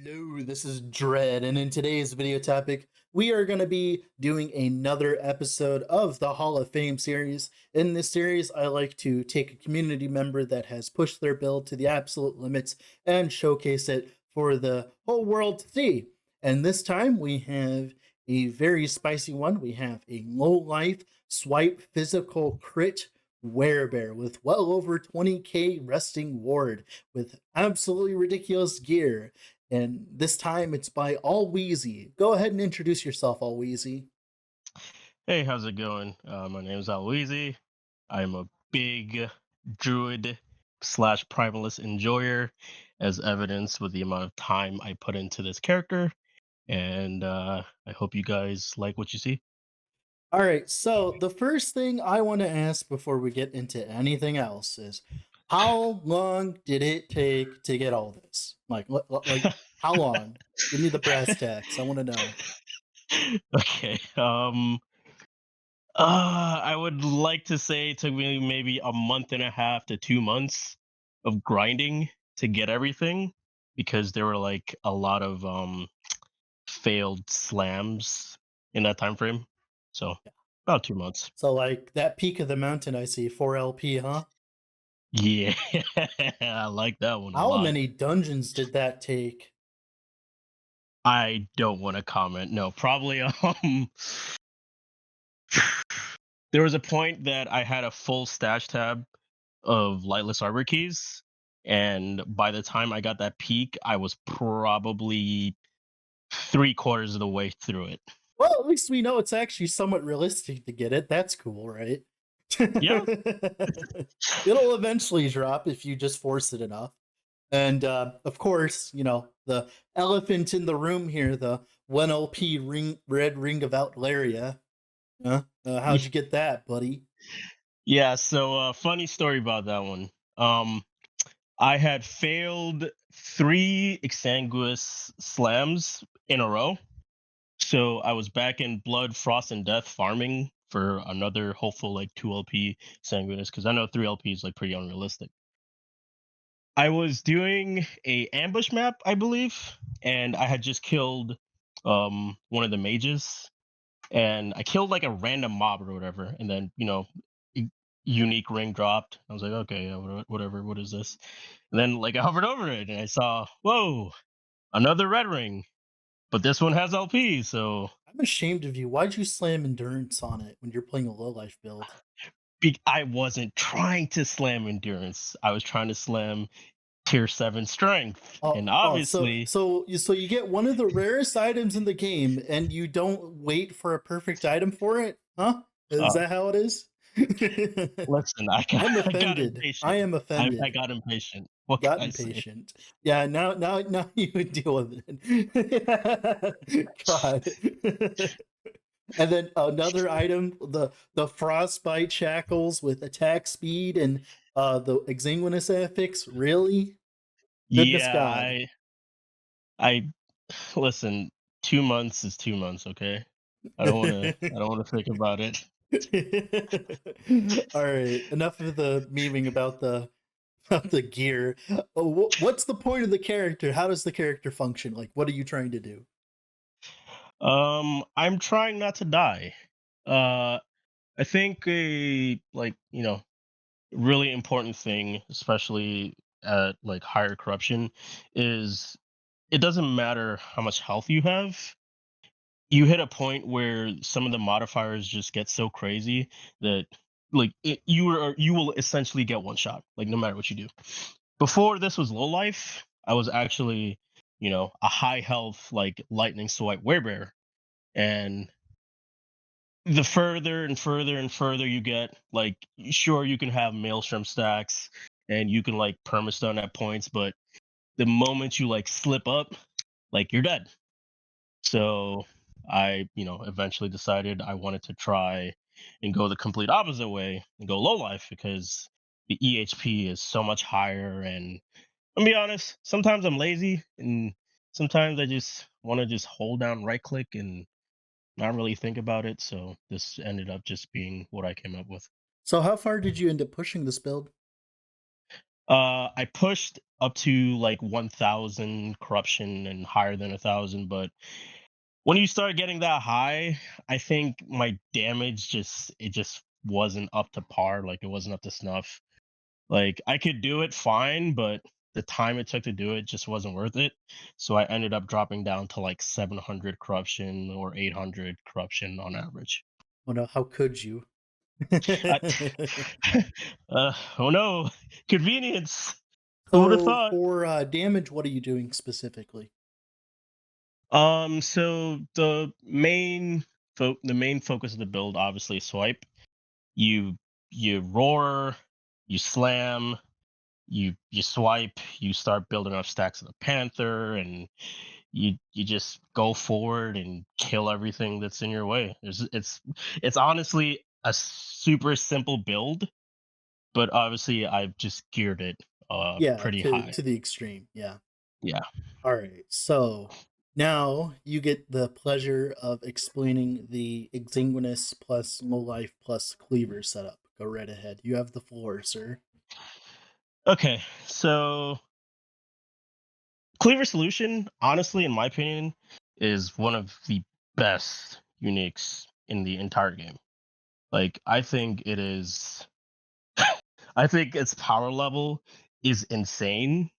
Hello, this is Dread, and in today's video topic, we are going to be doing another episode of the Hall of Fame series. In this series, I like to take a community member that has pushed their build to the absolute limits and showcase it for the whole world to see. And this time, we have a very spicy one. We have a low life swipe physical crit Werebear with well over 20k resting ward with absolutely ridiculous gear, and this time it's by Alhweezy. Go ahead and introduce yourself, Alhweezy. Hey, how's it going? My name is Alhweezy. I'm a big druid slash primalist enjoyer, as evidenced with the amount of time I put into this character. And I hope you guys like what you see. All right, so the first thing I want to ask before we get into anything else is how long did it take to get all this? Like how long? Give me the brass tacks. I want to know. Okay. I would like to say it took me maybe a month and a half to 2 months of grinding to get everything because there were like a lot of failed slams in that time frame. So about 2 months. So like that peak of the mountain I see 4 LP, huh? Yeah, I like that one a How lot. many dungeons did that take? I don't want to comment. No, probably there was a point that I had a full stash tab of lightless arbor keys, and by the time I got that peak, I was probably 3/4 of the way through it. Well, at least we know it's actually somewhat realistic to get it. That's cool, right? Yeah. It'll eventually drop if you just force it enough. And of course, the elephant in the room here, the 1 LP red ring of Outlaria. Huh? How'd you get that, buddy? Yeah, so funny story about that one. I had failed 3 exsanguous slams in a row. So I was back in Blood, Frost, and Death farming for another hopeful like 2 LP sanguinous because I know 3 LP is like pretty unrealistic. I was doing a ambush map, I believe, and I had just killed one of the mages, and I killed like a random mob or whatever, and then u- unique ring dropped. I was like, okay, yeah, whatever, what is this? And then like I hovered over it and I saw, whoa, another red ring, but this one has LP, so I'm ashamed of you. Why'd you slam endurance on it when you're playing a low life build? I wasn't trying to slam endurance. I was trying to slam tier 7 strength. And So obviously, you get one of the rarest items in the game, and you don't wait for a perfect item for it, huh? Is uh, that how it is? listen, I'm I got offended. I impatient. am I offended. got impatient. What can Got I say? impatient. Yeah, now you would deal with it. God. And then another item, the frostbite shackles with attack speed and the exsanguinous affix. Really? Goodness Yeah, God. I listen, 2 months is 2 months, okay? I don't wanna think about it. All right, enough of the memeing about the about the gear. Oh, what's the point of the character? How does the character function? Like, what are you trying to do? I'm trying not to die. Uh I think a really important thing, especially at like higher corruption, is it doesn't matter how much health you have. You hit a point where some of the modifiers just get so crazy that you will essentially get one shot, like no matter what you do. Before this was low life, I was actually, a high health like lightning swipe werebear, and the further and further and further you get, like sure you can have maelstrom stacks and you can like permastone at points, but the moment you like slip up, like you're dead. So I, eventually decided I wanted to try and go the complete opposite way and go low life because the EHP is so much higher. And I'll be honest, sometimes I'm lazy and sometimes I just want to just hold down right click and not really think about it. So this ended up just being what I came up with. So, how far did you end up pushing this build? I pushed up to like 1,000 corruption and higher than 1,000. But when you start getting that high, I think my damage just wasn't up to par. Like it wasn't up to snuff. Like I could do it fine, but the time it took to do it just wasn't worth it. So I ended up dropping down to like 700 corruption or 800 corruption on average. Well, no, how could you? I, oh no, convenience. Who would have So thought? for damage, what are you doing specifically? So the main focus of the build, obviously, swipe. You you roar, you slam, you swipe, you start building up stacks of the panther, and you just go forward and kill everything that's in your way. It's honestly a super simple build, but obviously I've just geared it Yeah, pretty to high. the extreme. Yeah. Yeah. All right. So now you get the pleasure of explaining the Exiguous plus low life plus cleaver setup. Go right ahead. You have the floor, sir. Okay. So Cleaver Solution, honestly, in my opinion, is one of the best uniques in the entire game. Like, I think its power level is insane,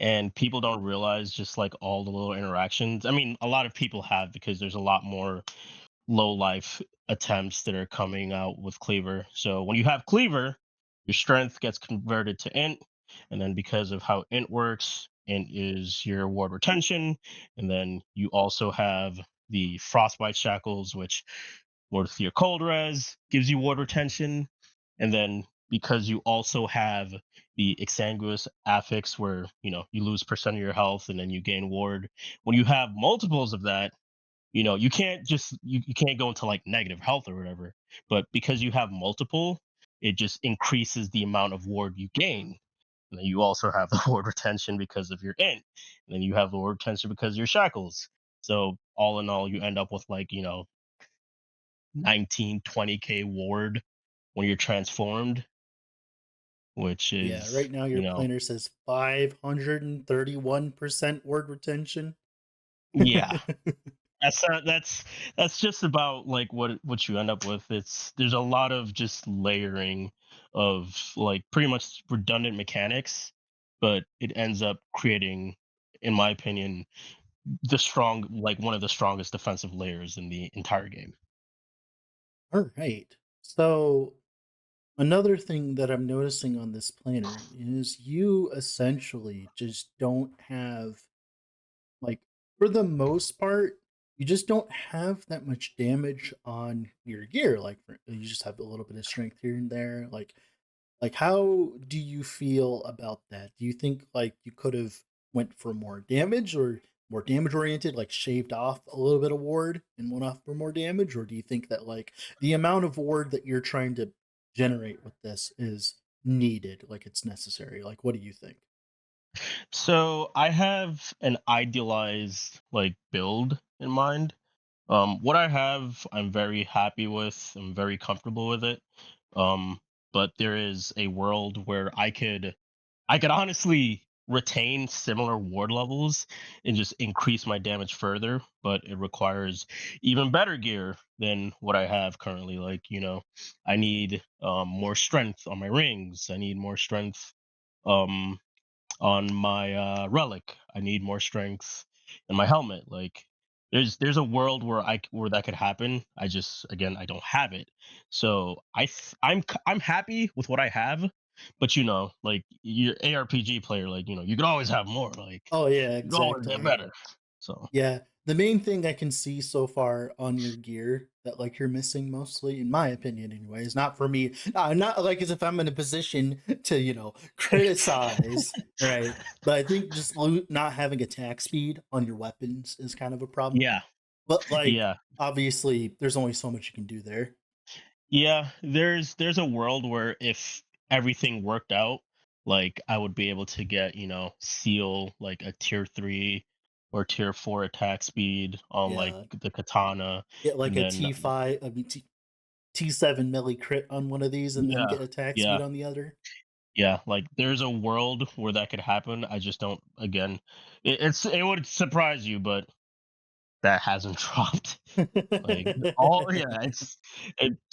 and people don't realize just like all the little interactions. I mean, a lot of people have because there's a lot more low life attempts that are coming out with Cleaver. So when you have Cleaver, your strength gets converted to int, and then because of how int works, int is your ward retention, and then you also have the frostbite shackles, which with your cold res gives you ward retention, and then because you also have the exsanguous affix where you lose percent of your health and then you gain ward. When you have multiples of that, you can't go into like negative health or whatever, but because you have multiple, it just increases the amount of ward you gain. And then you also have the ward retention because of your int, and then you have the ward retention because of your shackles. So all in all, you end up with like 19-20k ward when you're transformed, which Yeah, is right now your planner says 531% word retention. yeah. That's just about like what you end up with. There's a lot of just layering of like pretty much redundant mechanics, but it ends up creating, in my opinion, one of the strongest defensive layers in the entire game. All right. So another thing that I'm noticing on this planner is you essentially just don't have, like, for the most part, you just don't have that much damage on your gear. Like, you just have a little bit of strength here and there. like, how do you feel about that? Do you think like you could have went for more damage or more damage oriented, like shaved off a little bit of ward and went off for more damage, or do you think that like the amount of ward that you're trying to generate with this is needed, like it's necessary? Like, what do you think? So I have an idealized like build in mind. What I have, I'm very happy with. I'm very comfortable with it. Um, but there is a world where I could honestly retain similar ward levels and just increase my damage further, but it requires even better gear than what I have currently. Like, I need more strength on my rings. I need more strength um on my relic. I need more strength in my helmet. Like there's a world where where that could happen. I just again I don't have it. So I'm happy with what I have, but like you're ARPG player, like you could always have more. Like Oh yeah, you could always get exactly. better. So Yeah, the main thing I can see so far on your gear that like you're missing mostly, in my opinion, anyways, not for me, not like as if I'm in a position to criticize, right? But I think just not having attack speed on your weapons is kind of a problem. yeah, But like yeah. obviously, there's only so much you can do there. Yeah, there's a world where if everything worked out, like I would be able to get, seal like a tier 3 or tier 4 attack speed on like Yeah, the katana, get like and a then T5, I mean T7 milli crit on one of these, and then yeah, get attack speed yeah. on the other. Yeah, like there's a world where that could happen. I just don't. Again, it would surprise you, but that hasn't dropped. Like all, yeah, it's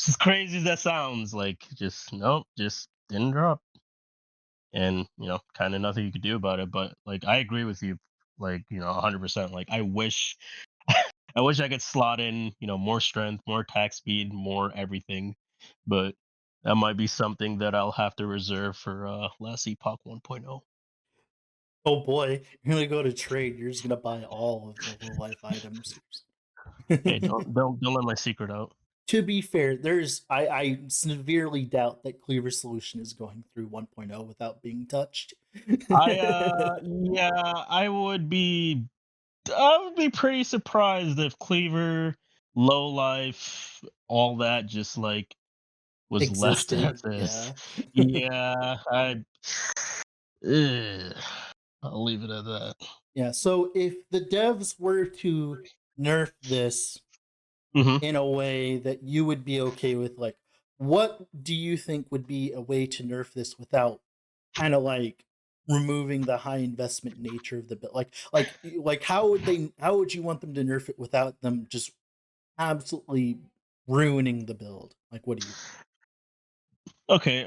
as crazy as that sounds. Like just nope, just didn't drop, and kind of nothing you could do about it. But like I agree with you, like 100%. Like I wish I could slot in more strength, more attack speed, more everything, but that might be something that I'll have to reserve for last Epoch 1.0. Oh boy, you're gonna go to trade, you're just gonna buy all of the low life items. Hey, don't let my secret out. To be fair, I severely doubt that Cleaver solution is going through 1.0 without being touched. Yeah, I would be pretty surprised if Cleaver, Low Life, all that just like was left Existed, as is. yeah. Yeah, ugh, I'll leave it at that. Yeah, so if the devs were to nerf this Hmm. in a way that you would be okay with, like, what do you think would be a way to nerf this without kinda, like, removing the high investment nature of the build? Like, how would you want them to nerf it without them just absolutely ruining the build? Like, what do you think? Okay,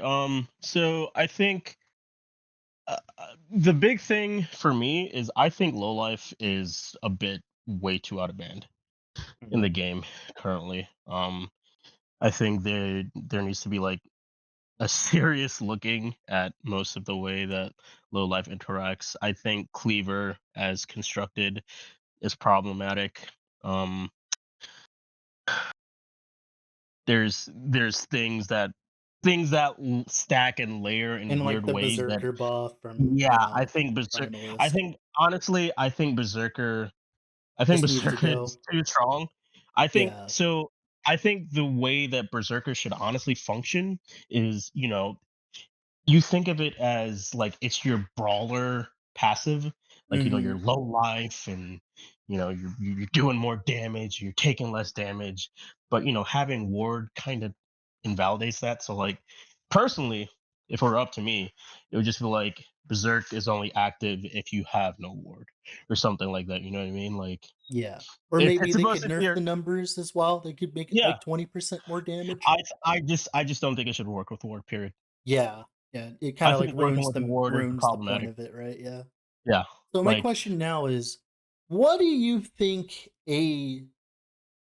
so I think the big thing for me is I think Low Life is a bit way too out of band in the Mhm. game currently. I think there needs to be like a serious looking at most of the way that Low Life interacts. I think Cleaver, as constructed, is problematic. Um, there's things that stack and layer in And, like, weird the ways that berserker buff from, yeah, I think I Primalist think honestly, I think just needs to Berserker is go. too strong. I think Yeah. so. I think the way that Berserker should honestly function is, you think of it as like it's your brawler passive, like you're Mhm. low life and you're doing more damage, you're taking less damage, but having ward kind of invalidates that. So like personally, if it were up to me, it would just be like Berserk is only active if you have no ward or something like that. You know what I mean? Like Yeah. Or if maybe it's they supposed could to be nerf the numbers as well. They could make it yeah, like 20% more damage. I just don't think it should work with ward. Period. Yeah. Yeah. It I kinda like think working with ward is ruins the point problematic. of it, right? Yeah. Yeah, So my like question now is, what do you think a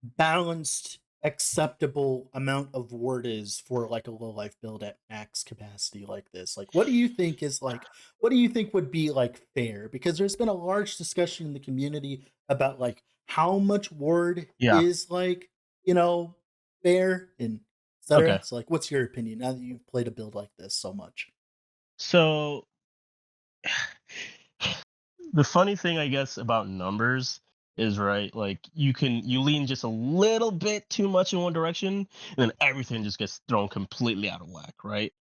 balanced, acceptable amount of word is for like a low life build at max capacity like this? Like, what do you think is like, what do you think would be like fair? Because there's been a large discussion in the community about like how much word yeah. is like, you know, fair and Okay. etc. So, like, what's your opinion now that you've played a build like this so much? So the funny thing, I guess, about numbers is right. Like you lean just a little bit too much in one direction, and then everything just gets thrown completely out of whack, right?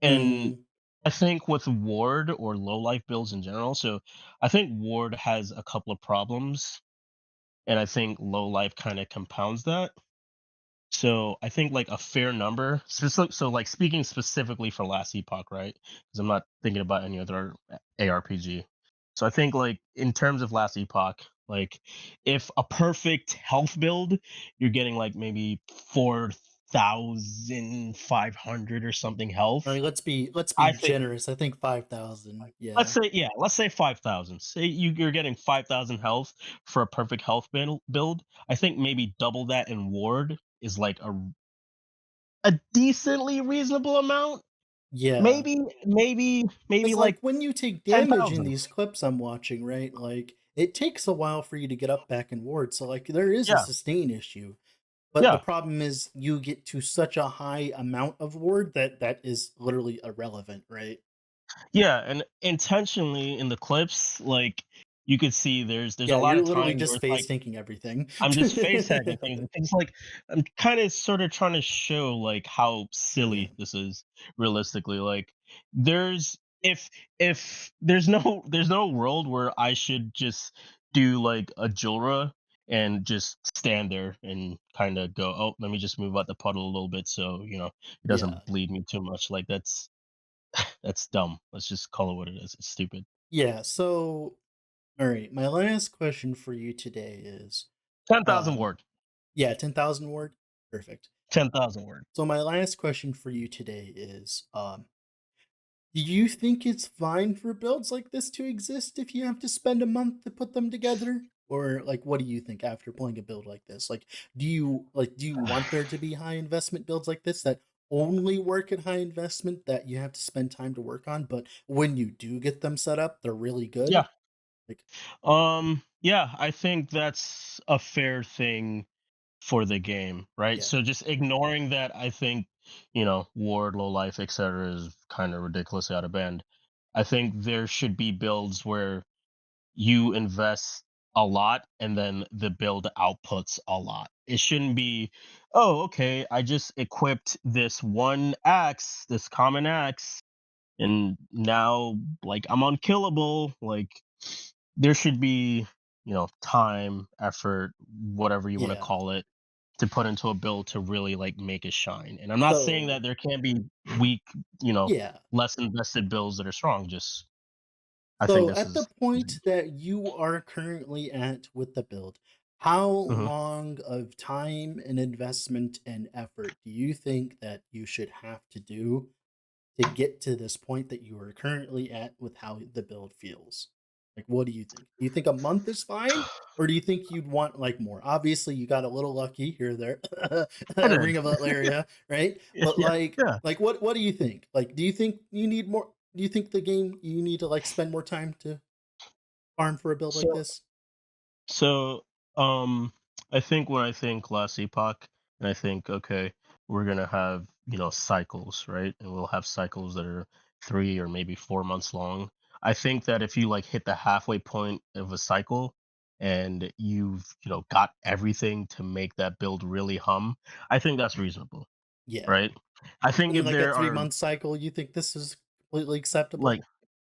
And Mm, I think with Ward or low life builds in general, so I think Ward has a couple of problems, and I think low life kind of compounds that. So I think like a fair number, so like speaking specifically for Last Epoch, right? Because I'm not thinking about any other ARPG. So I think like in terms of Last Epoch, like if a perfect health build, you're getting like maybe 4,500 or something all health. right, let's be I think generous. I think 5,000. let's Yeah. say yeah, let's say 5,000. Say you're getting 5,000 health for a perfect health build. I think maybe double that in ward is like a decently reasonable amount. Yeah. Maybe 'Cause, like like, when you take damage in 10,000. these clips I'm watching, right, like, it takes a while for you to get up back in ward, so, like, there is a Yeah, sustain issue, but the yeah, problem is you get to such a high amount of ward that that is literally irrelevant, right? yeah, and intentionally in the clips, like, you could see there's a Yeah, lot you're of literally times where just it's face like, tanking everything. I'm just face hacking things, and things like I'm kinda sorta trying to show, like, how Yeah. silly this is realistically, like, there's if there's no world where I should just do, like, a Julra and just stand there and kinda go, "Oh, let me just move out the puddle a little bit so, it Yeah. doesn't bleed me too much," like, that's That's dumb. Let's just call it what it is. It's stupid. Yeah, so all right, my last question for you today is 10,000 um word. yeah, 10,000 word. Perfect. 10,000 word. So my last question for you today is do you think it's fine for builds like this to exist if you have to spend a month to put them together? Or like what do you think after playing a build like this? Do you want there to be high investment builds like this that only work at high investment that you have to spend time to work on, but when you do get them set up, they're really good? Yeah. Like Yeah, I think that's a fair thing for the game, right? yeah. So just ignoring that, I think, ward, low life, etc., is kind of ridiculously out of band. I think there should be builds where you invest a lot and then the build outputs a lot. It shouldn't be, oh, okay, I just equipped this one axe, this common axe, and now like I'm unkillable. Like there should be, time, effort, whatever you want to Yeah. call it, to put into a build to really like make it shine. And I'm not saying So that there can't be weak, you know, yeah. less invested builds that are strong. Just I think So this at the is point that you are currently at with the build, how Mhm. long of time and investment and effort do you think that you should have to do to get to this point that you are currently at with how the build feels? Like, what do you think? Do you think a month is fine? Or do you think you'd want like more? Obviously, you got a little lucky here or there, I did. Ring of area, right? Yeah, But yeah, yeah. what do you think? Like, do you think you need more? Do you think the game you need to like spend more time to farm for a build like So this? So, um, I think when I think last epoch, and I think, okay, we're gonna have, cycles, right? And we'll have cycles that are 3 or maybe 4 months long. I think that if you like hit the halfway point of a cycle and you've, got everything to make that build really hum, I think that's reasonable, Yeah. right? I think In if like a there are 3 month cycle, you think this is completely acceptable? like,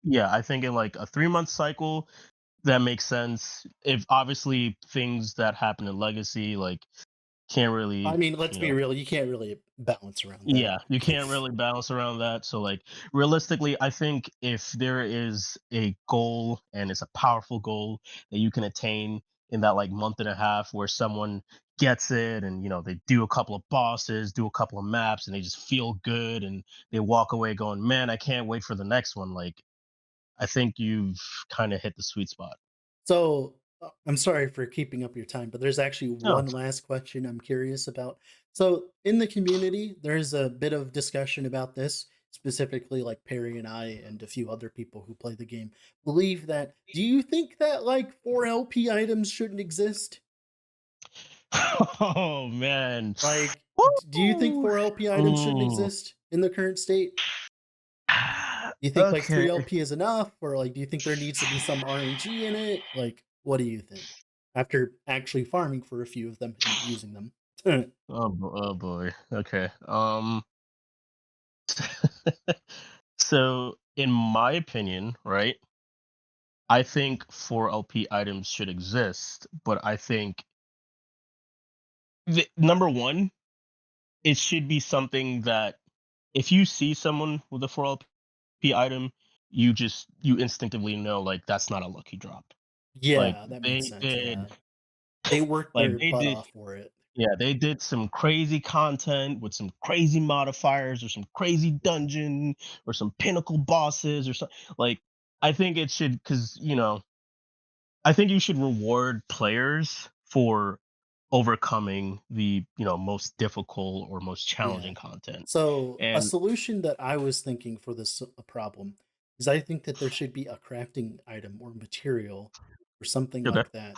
yeah, I think in like a 3 month cycle, that makes sense. If obviously things that happen in Legacy, like, can't I really, mean, let's you be know real, you can't really balance around that. yeah, you can't really balance around that. So, like, realistically, I think if there is a goal and it's a powerful goal that you can attain in that like month and a half where someone gets it and they do a couple of bosses, do a couple of maps, and they just feel good and they walk away going, "Man, I can't wait for the next one." Like, I think you've kind of hit the sweet spot. So, I'm sorry for keeping up your time, but there's actually No, one last question I'm curious about. So, in the community, there's a bit of discussion about this, specifically like Perry and I and a few other people who play the game believe that do you think that like 4 LP items shouldn't exist? oh man. Like, do you think Woo! 4 LP items shouldn't Mm. exist in the current state? Do you think like Okay. 3 LP is enough, or like do you think there needs to be some RNG in it? Like, what do you think? After actually farming for a few of them and using them. Oh boy. Okay. So in my opinion, right? I think 4 LP items should exist, but I think number one, it should be something that if you see someone with a 4 LP item, you instinctively know like that's not a lucky drop. Like Yeah, that makes they sense, did yeah. They worked like their they butt did off for it. Yeah, they did some crazy content with some crazy modifiers or some crazy dungeon or some pinnacle bosses or something. Like, I think it should, because, I think you should reward players for overcoming the, most difficult or most Yeah. challenging content. So, a And solution that I was thinking for this problem is I think that there should be a crafting item or material or something okay, like that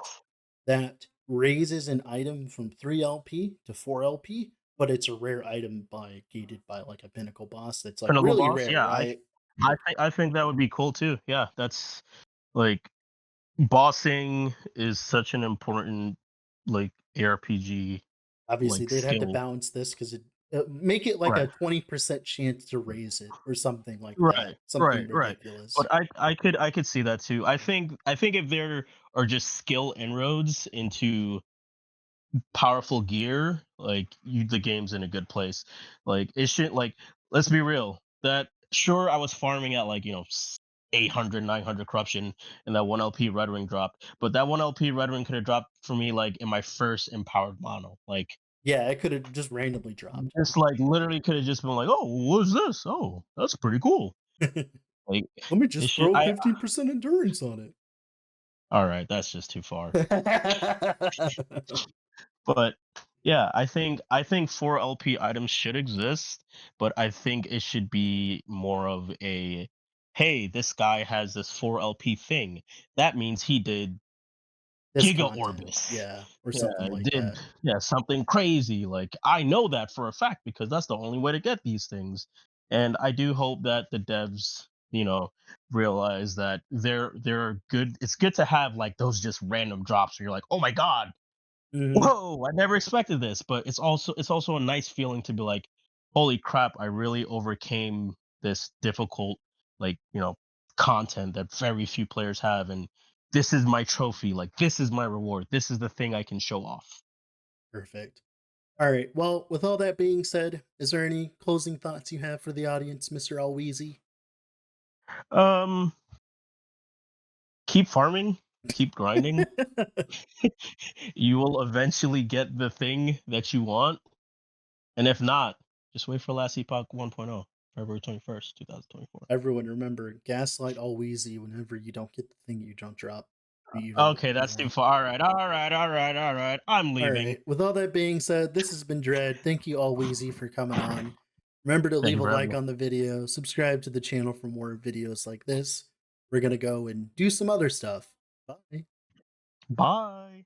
that raises an item from 3 LP to 4 LP, but it's a rare item by gated by like a pinnacle boss that's like pinnacle really boss, rare, yeah, right? I think that would be cool too. Yeah, that's like bossing is such an important like ARPG Obviously, like they'd have to skill. balance this because it make it like a Right. 20% chance to raise it or something like that. Right, Something right, right. ridiculous. But I could see that too. I think if there are just skill inroads into powerful gear, like the game's in a good place. Like it should like let's be real. That Sure, I was farming at like, 800, 900 corruption, and that 1 LP Red Ring dropped. But that 1 LP Red Ring could have dropped for me like in my first empowered mono. Like, Yeah, it could have just randomly dropped. just like literally could have just been like, oh, what's this? Oh, that's pretty cool. Let Like, me it just should, throw 15% endurance on all right, that's just too far. it. But yeah, I think 4 LP items should exist, but I think it should be more of a, hey, this guy has this 4 LP thing. That means he did This Giga content, Orbis. yeah, or something Yeah, like did that. something crazy. Like, I know that for a fact because that's the only way to get these things. And I do hope that the devs, realize that they're good. It's good to have like those just random drops where you're like, oh my god, Mhm. whoa, I never expected this. But it's also a nice feeling to be like, holy crap, I really overcame this difficult, like, content that very few players have, and this is my trophy, like this is my reward, this is the thing I can show off. Perfect. All right. Well, with all that being said, is there any closing thoughts you have for the audience, Mr. Alweezy? Um, keep farming, keep grinding. You will eventually get the thing that you want, and if not, just wait for last epoch 1.0, February 21st, 2024. Everyone remember, gaslight Alweezy whenever you don't get the thing you don't drop. Be even Okay, that's too more. far. All right, all right, all right, all right. I'm All leaving. right. With all that being said, this has been Dread. Thank you, Alweezy, for coming on. Remember to Thank leave you a for having like me. on the video, subscribe to the channel for more videos like this. We're going to go and do some other stuff. Bye. Bye.